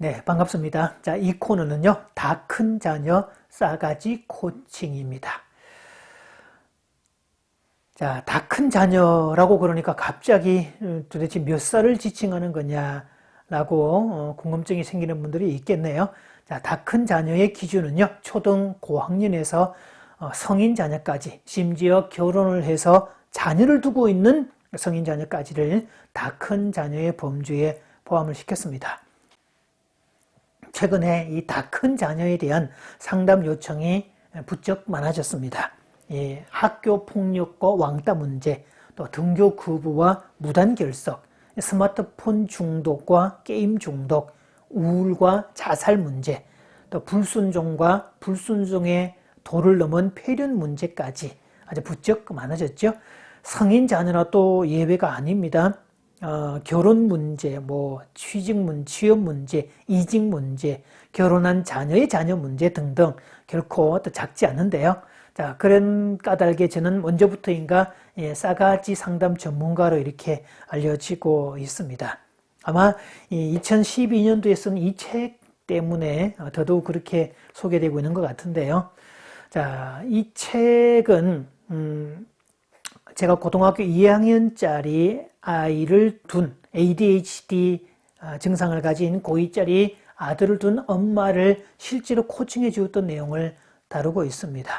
네, 반갑습니다. 자, 이 코너는요, 다 큰 자녀 싸가지 코칭입니다. 자, 다 큰 자녀라고 그러니까 갑자기 도대체 몇 살을 지칭하는 거냐라고 궁금증이 생기는 분들이 있겠네요. 자, 다 큰 자녀의 기준은요, 초등 고학년에서 성인 자녀까지, 심지어 결혼을 해서 자녀를 두고 있는 성인 자녀까지를 다 큰 자녀의 범주에 포함을 시켰습니다. 최근에 이 다 큰 자녀에 대한 상담 요청이 부쩍 많아졌습니다. 학교 폭력과 왕따 문제, 또 등교 거부와 무단 결석, 스마트폰 중독과 게임 중독, 우울과 자살 문제, 또 불순종과 불순종의 도를 넘은 폐륜 문제까지 아주 부쩍 많아졌죠. 성인 자녀나 또 예외가 아닙니다. 결혼 문제, 취직 문제, 취업 문제, 이직 문제, 결혼한 자녀의 자녀 문제 등등 결코 또 작지 않은데요. 자, 그런 까닭에 저는 먼저부터인가 싸가지 상담 전문가로 이렇게 알려지고 있습니다. 아마 2012년도에 쓴 이 책 때문에 더더욱 그렇게 소개되고 있는 것 같은데요. 자, 이 책은 제가 고등학교 2학년짜리 아이를 둔 ADHD 증상을 가진 고2짜리 아들을 둔 엄마를 실제로 코칭해 주었던 내용을 다루고 있습니다.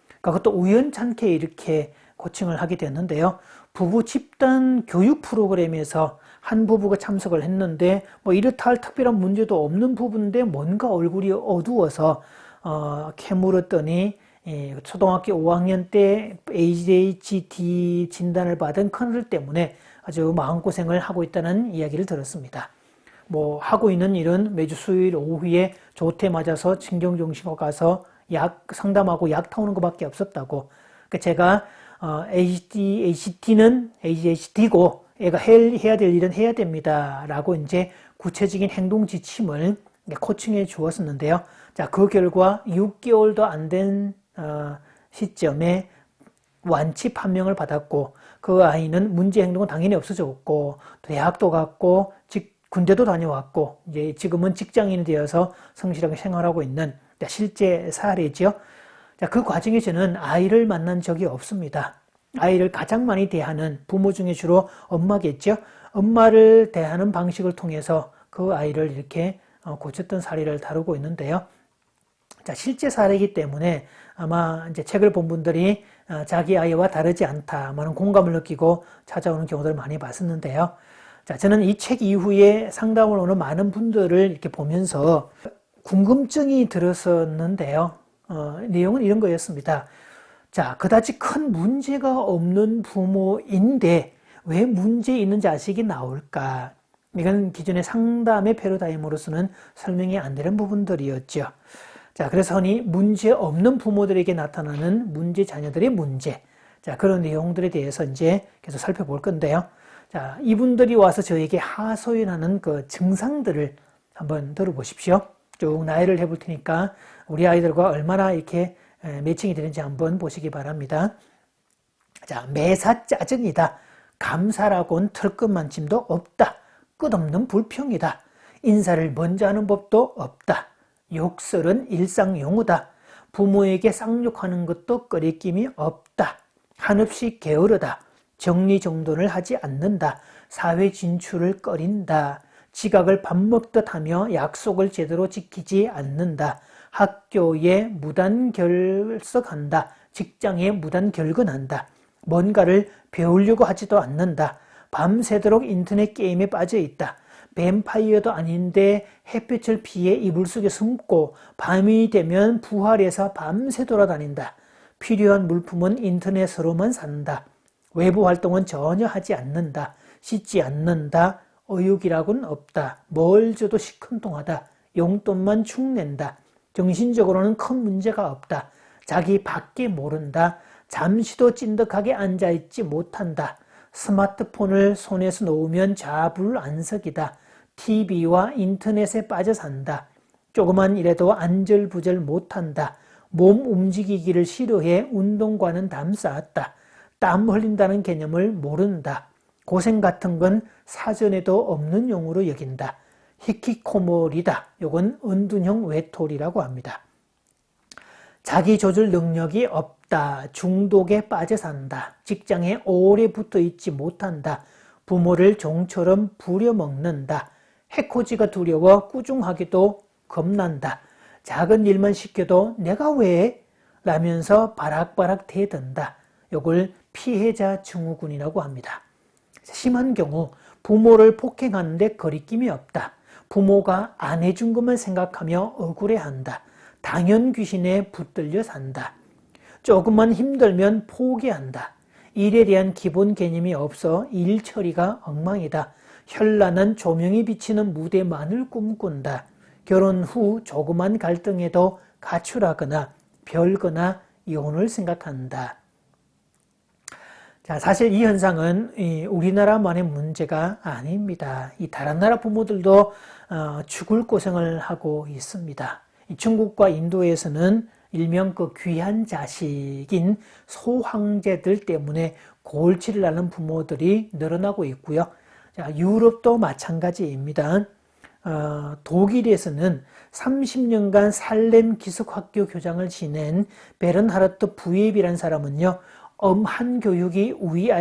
그러니까 그것도 우연찮게 이렇게 코칭을 하게 됐는데요. 부부 집단 교육 프로그램에서 한 부부가 참석을 했는데 이렇다 할 특별한 문제도 없는 부부인데 뭔가 얼굴이 어두워서 캐물었더니 초등학교 5학년 때 ADHD 진단을 받은 큰아들 때문에 아주 마음고생을 하고 있다는 이야기를 들었습니다. 하고 있는 일은 매주 수요일 오후에 조퇴 맞아서 신경정신과 가서 약 상담하고 약 타오는 것밖에 없었다고. 그러니까 제가 ADHD는 ADHD고 애가 해야 될 일은 해야 됩니다. 라고 이제 구체적인 행동 지침을 코칭해 주었었는데요. 자, 그 결과 6개월도 안 된 시점에 완치 판명을 받았고, 그 아이는 문제 행동은 당연히 없어졌고, 대학도 갔고, 군대도 다녀왔고, 이제 지금은 직장인이 되어서 성실하게 생활하고 있는 실제 사례죠. 자, 그 과정에 저는 아이를 만난 적이 없습니다. 아이를 가장 많이 대하는 부모 중에 주로 엄마겠죠. 엄마를 대하는 방식을 통해서 그 아이를 이렇게 고쳤던 사례를 다루고 있는데요. 자, 실제 사례이기 때문에 아마 이제 책을 본 분들이 자기 아이와 다르지 않다, 많은 공감을 느끼고 찾아오는 경우들을 많이 봤었는데요. 자, 저는 이 책 이후에 상담을 오는 많은 분들을 이렇게 보면서 궁금증이 들었었는데요. 내용은 이런 거였습니다. 자, 그다지 큰 문제가 없는 부모인데 왜 문제 있는 자식이 나올까? 이건 기존의 상담의 패러다임으로서는 설명이 안 되는 부분들이었죠. 자, 그래서 흔히 문제 없는 부모들에게 나타나는 문제 자녀들의 문제. 자, 그런 내용들에 대해서 이제 계속 살펴볼 건데요. 자, 이분들이 와서 저에게 하소연하는 그 증상들을 한번 들어보십시오. 쭉 나열을 해볼 테니까 우리 아이들과 얼마나 이렇게 매칭이 되는지 한번 보시기 바랍니다. 자, 매사 짜증이다. 감사라고는 털끝만침도 없다. 끝없는 불평이다. 인사를 먼저 하는 법도 없다. 욕설은 일상 용어다. 부모에게 쌍욕하는 것도 꺼리낌이 없다. 한없이 게으르다. 정리정돈을 하지 않는다. 사회 진출을 꺼린다. 지각을 밥 먹듯 하며 약속을 제대로 지키지 않는다. 학교에 무단 결석한다. 직장에 무단 결근한다. 뭔가를 배우려고 하지도 않는다. 밤새도록 인터넷 게임에 빠져 있다. 뱀파이어도 아닌데 햇빛을 피해 이불 속에 숨고 밤이 되면 부활해서 밤새 돌아다닌다. 필요한 물품은 인터넷으로만 산다. 외부 활동은 전혀 하지 않는다. 씻지 않는다. 의욕이라고는 없다. 뭘 줘도 시큰둥하다. 용돈만 축낸다. 정신적으로는 큰 문제가 없다. 자기 밖에 모른다. 잠시도 찐득하게 앉아있지 못한다. 스마트폰을 손에서 놓으면 자불안석이다. TV와 인터넷에 빠져 산다. 조그만 일에도 안절부절 못한다. 몸 움직이기를 싫어해 운동과는 담 쌓았다. 땀 흘린다는 개념을 모른다. 고생 같은 건 사전에도 없는 용어로 여긴다. 히키코모리다. 요건 은둔형 외톨이라고 합니다. 자기 조절 능력이 없다. 중독에 빠져 산다. 직장에 오래 붙어 있지 못한다. 부모를 종처럼 부려먹는다. 해코지가 두려워 꾸중하기도 겁난다. 작은 일만 시켜도 내가 왜? 라면서 바락바락 대든다. 요걸 피해자 증후군이라고 합니다. 심한 경우 부모를 폭행하는데 거리낌이 없다. 부모가 안 해준 것만 생각하며 억울해한다. 당연 귀신에 붙들려 산다. 조금만 힘들면 포기한다. 일에 대한 기본 개념이 없어 일 처리가 엉망이다. 현란한 조명이 비치는 무대만을 꿈꾼다. 결혼 후 조그만 갈등에도 가출하거나 별거나 이혼을 생각한다. 자, 사실 이 현상은 우리나라만의 문제가 아닙니다. 이 다른 나라 부모들도 죽을 고생을 하고 있습니다. 중국과 인도에서는 일명 그 귀한 자식인 소황제들 때문에 골치를 앓는 부모들이 늘어나고 있고요. 자, 유럽도 마찬가지입니다. 독일에서는 30년간 살렘 기숙학교 교장을 지낸 베른하르트 부옙이라는 사람은요, 엄한 교육이 우리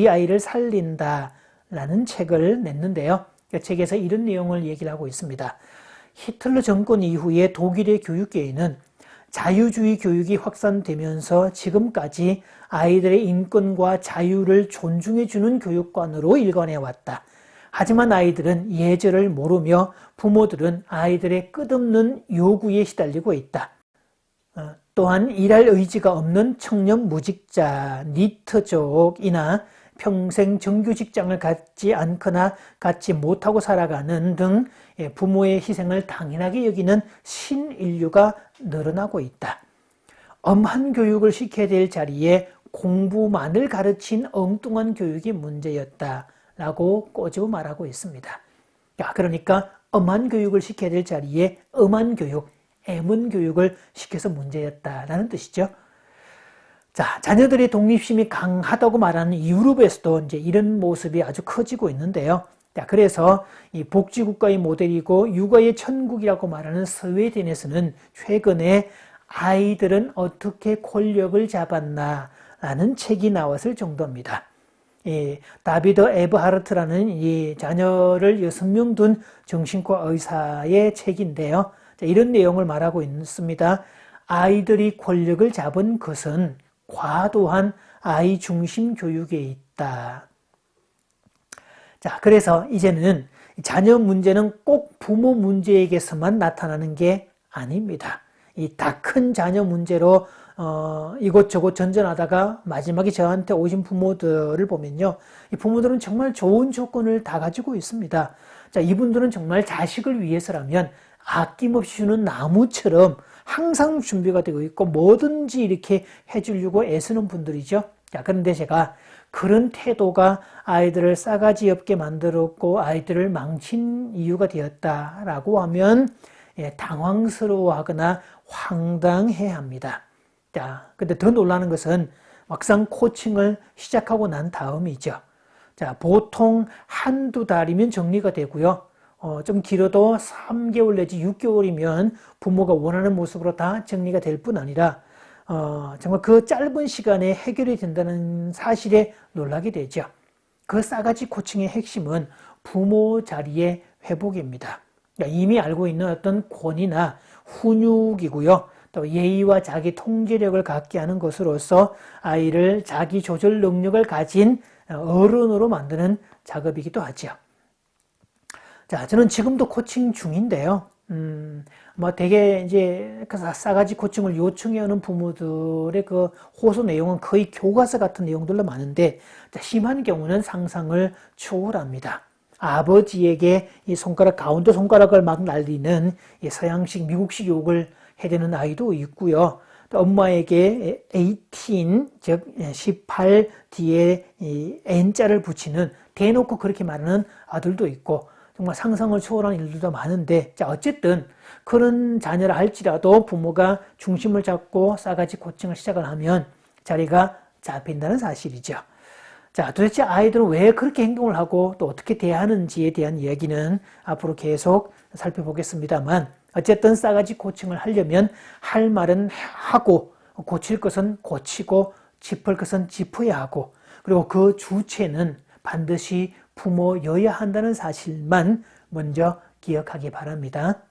아이를 살린다라는 책을 냈는데요. 이 책에서 이런 내용을 얘기를 하고 있습니다. 히틀러 정권 이후에 독일의 교육계에는 자유주의 교육이 확산되면서 지금까지 아이들의 인권과 자유를 존중해주는 교육관으로 일관해왔다. 하지만 아이들은 예절을 모르며 부모들은 아이들의 끝없는 요구에 시달리고 있다. 또한 일할 의지가 없는 청년 무직자, 니트족이나 평생 정규 직장을 갖지 않거나 갖지 못하고 살아가는 등 부모의 희생을 당연하게 여기는 신인류가 늘어나고 있다. 엄한 교육을 시켜야 될 자리에 공부만을 가르친 엉뚱한 교육이 문제였다라고 꼬집어 말하고 있습니다. 그러니까 엄한 교육을 시켜야 될 자리에 엄한 교육, 애문 교육을 시켜서 문제였다라는 뜻이죠. 자, 자녀들의 독립심이 강하다고 말하는 유럽에서도 이제 이런 모습이 아주 커지고 있는데요. 자, 그래서 이 복지국가의 모델이고 육아의 천국이라고 말하는 스웨덴에서는 최근에 아이들은 어떻게 권력을 잡았나라는 책이 나왔을 정도입니다. 다비드 에브하르트라는 이 자녀를 6명 둔 정신과 의사의 책인데요. 자, 이런 내용을 말하고 있습니다. 아이들이 권력을 잡은 것은 과도한 아이 중심 교육에 있다. 자, 그래서 이제는 자녀 문제는 꼭 부모 문제에게서만 나타나는 게 아닙니다. 이 다 큰 자녀 문제로 이곳저곳 전전하다가 마지막에 저한테 오신 부모들을 보면요, 이 부모들은 정말 좋은 조건을 다 가지고 있습니다. 자, 이분들은 정말 자식을 위해서라면 아낌없이 주는 나무처럼 항상 준비가 되고 있고 뭐든지 이렇게 해주려고 애쓰는 분들이죠. 자, 그런데 제가 그런 태도가 아이들을 싸가지 없게 만들었고 아이들을 망친 이유가 되었다라고 하면 당황스러워하거나 황당해합니다. 자, 근데 더 놀라는 것은 막상 코칭을 시작하고 난 다음이죠. 자, 보통 한두 달이면 정리가 되고요. 좀 길어도 3개월 내지 6개월이면 부모가 원하는 모습으로 다 정리가 될 뿐 아니라 정말 그 짧은 시간에 해결이 된다는 사실에 놀라게 되죠. 그 싸가지 코칭의 핵심은 부모 자리의 회복입니다. 그러니까 이미 알고 있는 어떤 권위나 훈육이고요. 또 예의와 자기 통제력을 갖게 하는 것으로서 아이를 자기 조절 능력을 가진 어른으로 만드는 작업이기도 하죠. 자, 저는 지금도 코칭 중인데요. 되게 이제 싸가지 코칭을 요청해오는 부모들의 그 호소 내용은 거의 교과서 같은 내용들로 많은데, 심한 경우는 상상을 초월합니다. 아버지에게 이 가운데 손가락을 막 날리는 이 서양식, 미국식 욕을 해대는 아이도 있고요. 또 엄마에게 18, 즉 18 뒤에 이 N자를 붙이는, 대놓고 그렇게 말하는 아들도 있고, 정말 상상을 초월한 일들도 많은데, 자, 어쨌든 그런 자녀라 할지라도 부모가 중심을 잡고 싸가지 코칭을 시작을 하면 자리가 잡힌다는 사실이죠. 자, 도대체 아이들은 왜 그렇게 행동을 하고 또 어떻게 대하는지에 대한 이야기는 앞으로 계속 살펴보겠습니다만, 어쨌든 싸가지 고칭을 하려면 할 말은 하고 고칠 것은 고치고 짚을 것은 짚어야 하고, 그리고 그 주체는 반드시 부모여야 한다는 사실만 먼저 기억하기 바랍니다.